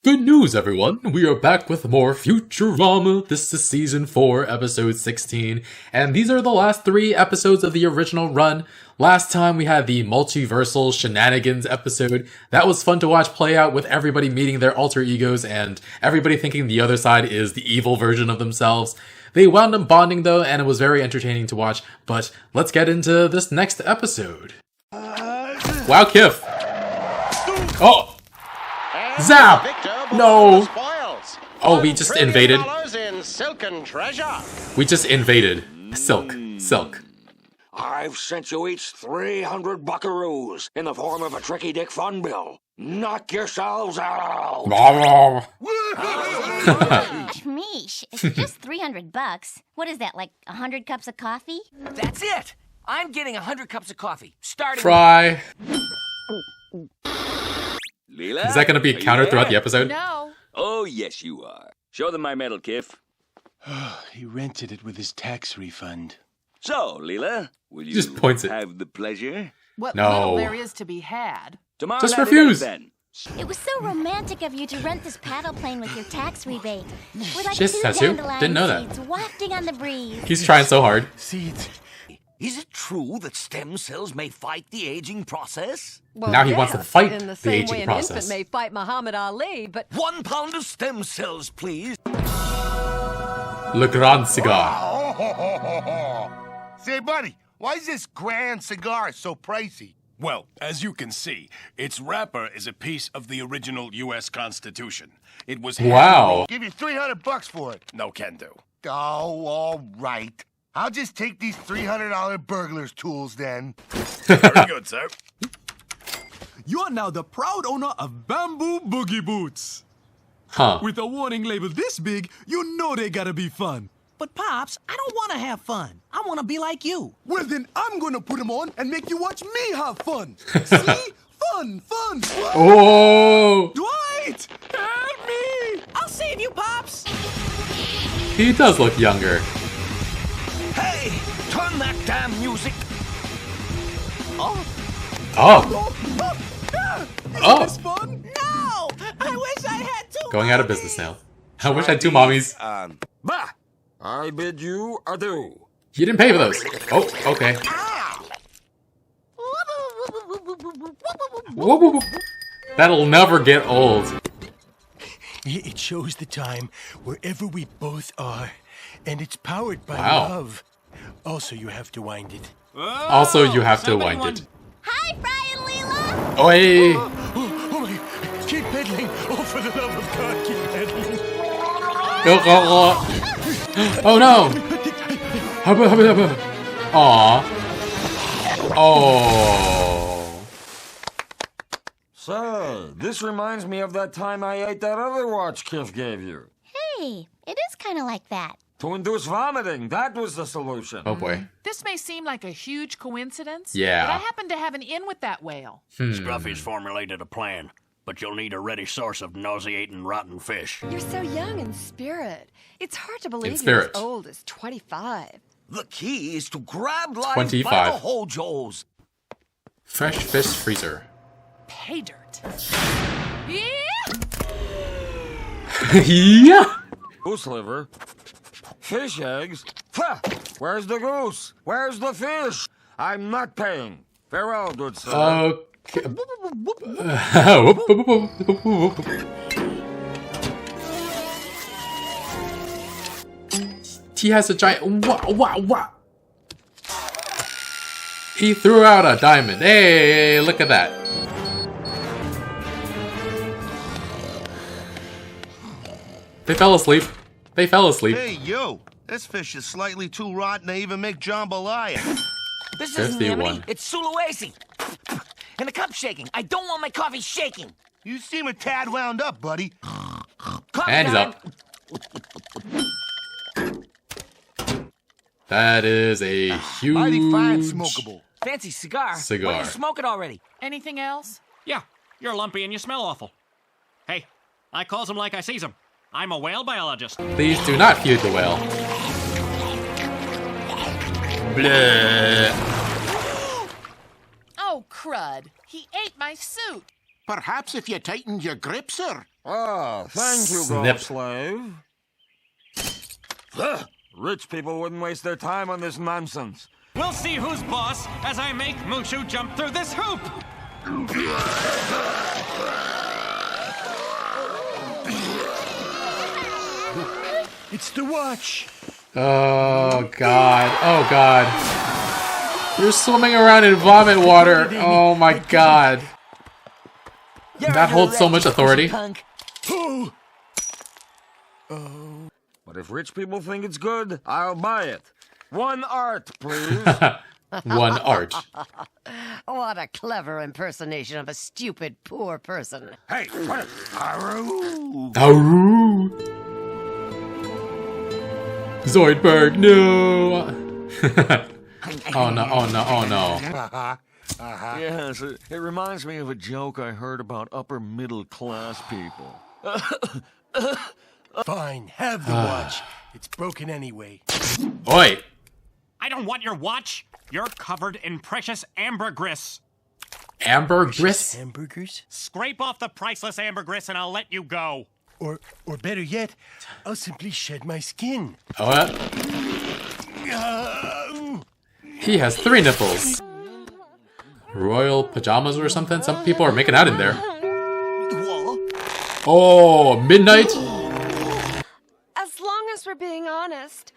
Good news, everyone! We are back with more Futurama. This is Season 4, Episode 16, and these are the last 3 episodes of the original run. Last time we had the multiversal shenanigans episode. That was fun to watch play out with everybody meeting their alter egos and everybody thinking the other side is the evil version of themselves. They wound up bonding though, and it was very entertaining to watch, but let's get into this next episode. Wow, Kif! Oh! Zap! No! Oh, we just invaded. We just invaded. Silk. I've sent you each 300 buckaroos in the form of a tricky dick fun bill. Knock yourselves out! Meesh, it's just 300 bucks. What is that, like 100 cups of coffee? That's it! I'm getting 100 cups of coffee, starting Fry. Leela? Is that going to be countered throughout the episode? No. Oh, yes, you are. Show them my medal, Kif. He rented it with his tax refund. So, Leela, will you Just points it. have the pleasure? What No. little there is to be had. Tomorrow Just night at refuse. 8, then. It was so romantic of you to rent this paddle plane with your tax rebate. We're like Just two tattoo? dandelion Didn't know that. seeds wafting on the breeze. He's trying so hard. Seeds. Is it true that stem cells may fight the aging process? Well, Now he wants to fight in the the same aging way an process. infant may fight Muhammad Ali, but 1 pound of stem cells, please. Le Grand Cigar. Say, buddy, why is this grand cigar so pricey? Well, as you can see, its wrapper is a piece of the original U.S. Constitution. It was Wow. Give you $300 for it. No can do. Oh, all right. I'll just take these $300 burglar's tools then. Very good, sir. You're now the proud owner of Bamboo Boogie Boots. Huh. With a warning label this big, you know they gotta be fun. But, Pops, I don't want to have fun. I want to be like you. Well, then I'm gonna put them on and make you watch me have fun. See? Fun. Oh! Dwight! Help me! I'll save you, Pops. He does look younger. Hey, turn that damn music. Oh. Isn't this fun? No! I wish I had two. Going out of business now. I wish I had 2 mommies. Bah! I bid you adieu. You didn't pay for those. Oh, okay. Whoop, whoop, whoop. That'll never get old. It shows the time wherever we both are, and it's powered by Wow. love. Also, you have to wind it. Also, you have to wind it. Hi, Fry and Leela! Oi! Oh my! Keep pedaling! Oh, for the love of God, keep pedaling! Oh no! Aw. Oh. Say, this reminds me of that time I ate that other watch Kif gave you. Hey, it is kind of like that. To induce vomiting, that was the solution. Oh boy. This may seem like a huge coincidence, Yeah. but I happen to have an in with that whale. Scruffy's formulated a plan, but you'll need a ready source of nauseating rotten fish. you're so young in spirit. It's hard to believe you're spirit. as old as 25. The key is to grab life by 25. the hojos. Fresh fish freezer. Pay dirt. Yeah! Yeah! Goose liver. Fish eggs. Ha! Where's the goose? Where's the fish? I'm not paying. Farewell, good sir. Okay. He has a giant. Wah. He threw out a diamond. Hey, look at that. They fell asleep. Hey, you. This fish is slightly too rotten to even make jambalaya. This There's isn't the Yemeni, one. it's Sulawesi. And the cup's shaking. I don't want my coffee shaking. You seem a tad wound up, buddy. Coffee And he's time. up. That is a huge Mighty fine smokable. Fancy cigar. Cigar. Why you smoke it already? Anything else? Yeah, you're lumpy and you smell awful. Hey, I calls them like I sees them. I'm a whale biologist. Please do not feed the whale. Bleh. Oh, crud. He ate my suit. Perhaps if you tightened your grip, sir. Ah, thank you, Snip. Gold Slave. Rich people wouldn't waste their time on this nonsense. We'll see who's boss as I make Mushu jump through this hoop. It's the watch. Oh god. Oh god. You're swimming around in vomit water. Oh my god. That holds so much authority. But if rich people think it's good, I'll buy it. One art, please. One art. What a clever impersonation of a stupid poor person. Hey, what? Aru. Aru. Zoidberg, no. Oh no, oh no, oh no. Yes, it reminds me of a joke I heard about upper middle class people. Fine, have the watch. It's broken anyway. Oi. I don't want your watch. You're covered in precious ambergris. Ambergris? Hamburgers? Scrape off the priceless ambergris and I'll let you go. Or better yet, I'll simply shed my skin. Oh, he has 3 nipples. Royal pajamas or something? Some people are making out in there. Oh, midnight? As long as we're being honest,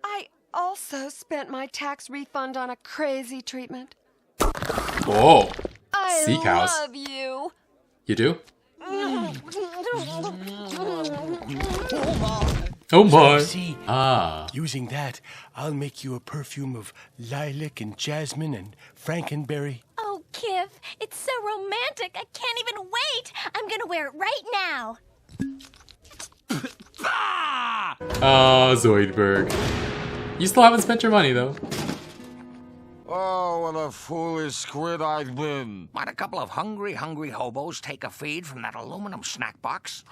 I also spent my tax refund on a crazy treatment. Oh. I Sea cows. love you. You do? Oh my. See, using that, I'll make you a perfume of lilac and jasmine and frankenberry. Oh, Kif, it's so romantic. I can't even wait. I'm gonna wear it right now. Oh, Zoidberg. You still haven't spent your money, though. Oh, what a foolish squid I've been. Might a couple of hungry hobos take a feed from that aluminum snack box?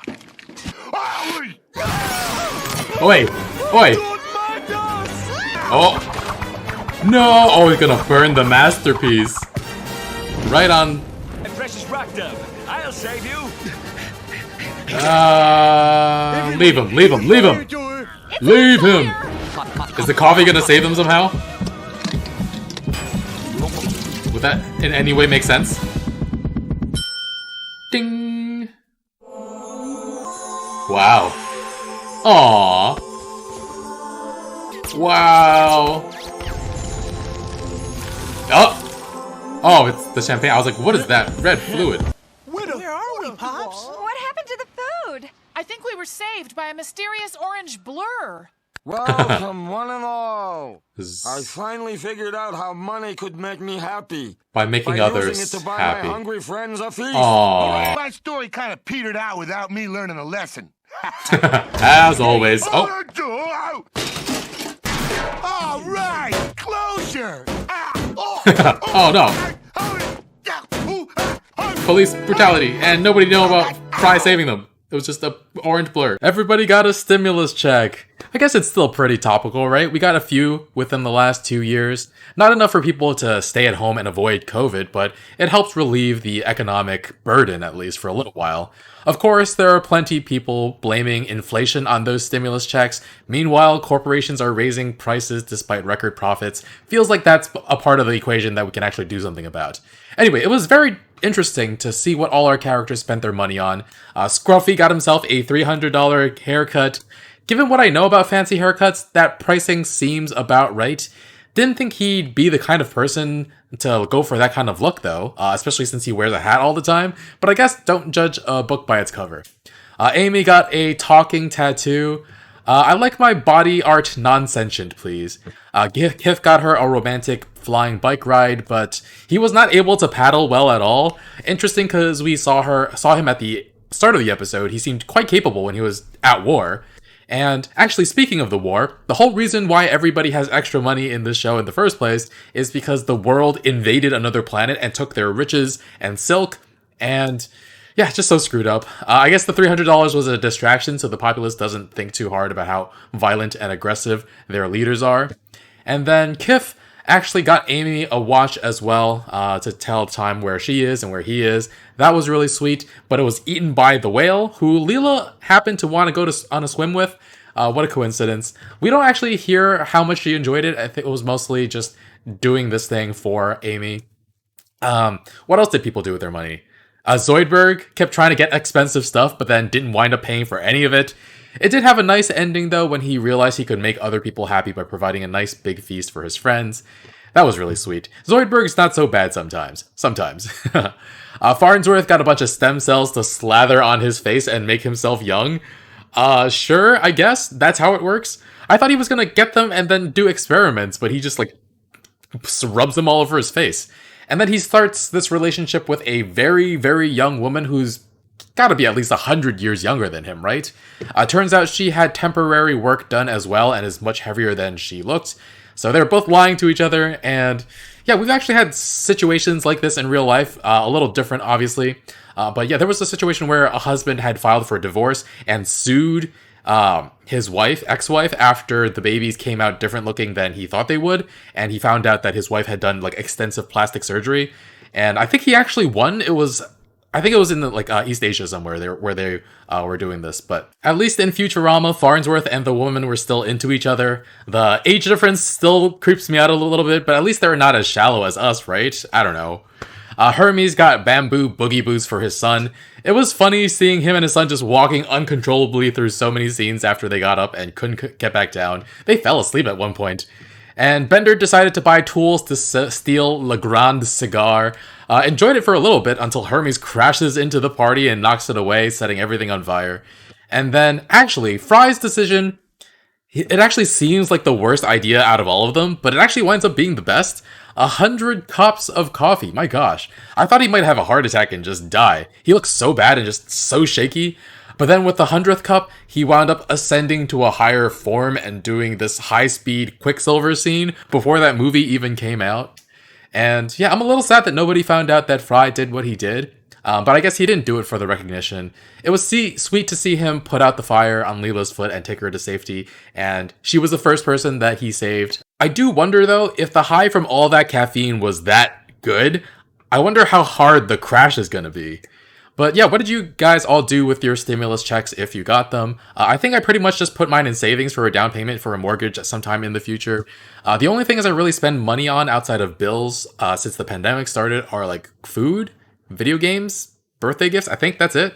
Oi! Oi! Oh! No! Oh, he's gonna burn the masterpiece. Right on. Precious rock dove, I'll save you. Leave him, leave him, leave him! Leave him! Is the coffee gonna save them somehow? Would that in any way make sense? Ding! Wow. Aww. Wow. Oh! Oh, it's the champagne. I was like, what is that red fluid? Where are we, Pops? What happened to the food? I think we were saved by a mysterious orange blur. Welcome, one and all. I finally figured out how money could make me happy. By making others using it to buy happy. my hungry friends a feast. Aww. My story kind of petered out without me learning a lesson. As always. Oh. All right, closure. Oh no. Police brutality, and nobody knew about Fry saving them. It was just a orange blur. Everybody got a stimulus check. I guess it's still pretty topical, right? We got a few within the last 2 years. Not enough for people to stay at home and avoid COVID, but it helps relieve the economic burden, at least for a little while. Of course, there are plenty of people blaming inflation on those stimulus checks. Meanwhile, corporations are raising prices despite record profits. Feels like that's a part of the equation that we can actually do something about. Anyway, it was very interesting to see what all our characters spent their money on. Scruffy got himself a $300 haircut. Given what I know about fancy haircuts, that pricing seems about right. Didn't think he'd be the kind of person to go for that kind of look, though, especially since he wears a hat all the time. But I guess don't judge a book by its cover. Amy got a talking tattoo. I like my body art non-sentient, please. Kif got her a romantic flying bike ride, but he was not able to paddle well at all. Interesting, because we saw him at the start of the episode. He seemed quite capable when he was at war. And actually, speaking of the war, the whole reason why everybody has extra money in this show in the first place is because the world invaded another planet and took their riches and silk, and yeah, just so screwed up. I guess the $300 was a distraction so the populace doesn't think too hard about how violent and aggressive their leaders are. And then Kif Actually got Amy a watch as well to tell time where she is and where he is. That was really sweet, but it was eaten by the whale, who Leela happened to want to go on a swim with. What a coincidence. We don't actually hear how much she enjoyed it. I think it was mostly just doing this thing for Amy. What else did people do with their money? Zoidberg kept trying to get expensive stuff, but then didn't wind up paying for any of it. It did have a nice ending, though, when he realized he could make other people happy by providing a nice big feast for his friends. That was really sweet. Zoidberg's not so bad sometimes. Farnsworth got a bunch of stem cells to slather on his face and make himself young. Sure, I guess. That's how it works. I thought he was gonna get them and then do experiments, but he just, rubs them all over his face. And then he starts this relationship with a very, very young woman who's gotta be at least 100 years younger than him, right? Turns out she had temporary work done as well and is much heavier than she looked. So they're both lying to each other, and yeah, we've actually had situations like this in real life, a little different, obviously. But yeah, there was a situation where a husband had filed for divorce and sued his ex-wife, after the babies came out different looking than he thought they would, and he found out that his wife had done extensive plastic surgery, and I think he actually won. I think it was in East Asia somewhere where they were doing this. But at least in Futurama, Farnsworth and the woman were still into each other. The age difference still creeps me out a little bit, but at least they're not as shallow as us, right? I don't know. Hermes got bamboo boogie boots for his son. It was funny seeing him and his son just walking uncontrollably through so many scenes after they got up and couldn't get back down. They fell asleep at one point. And Bender decided to buy tools to steal Le Grand Cigar. Enjoyed it for a little bit until Hermes crashes into the party and knocks it away, setting everything on fire. And then, actually, Fry's decision, it actually seems like the worst idea out of all of them, but it actually winds up being the best. 100 cups of coffee, my gosh. I thought he might have a heart attack and just die. He looks so bad and just so shaky. But then with the 100th cup, he wound up ascending to a higher form and doing this high-speed Quicksilver scene before that movie even came out. And yeah, I'm a little sad that nobody found out that Fry did what he did. But I guess he didn't do it for the recognition. It was sweet to see him put out the fire on Leela's foot and take her to safety. And she was the first person that he saved. I do wonder, though, if the high from all that caffeine was that good, I wonder how hard the crash is going to be. But yeah, what did you guys all do with your stimulus checks if you got them? I think I pretty much just put mine in savings for a down payment for a mortgage at some time in the future. The only things I really spend money on outside of bills since the pandemic started are food, video games, birthday gifts. I think that's it.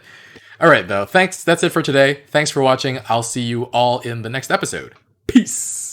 Alright though, thanks. That's it for today. Thanks for watching. I'll see you all in the next episode. Peace!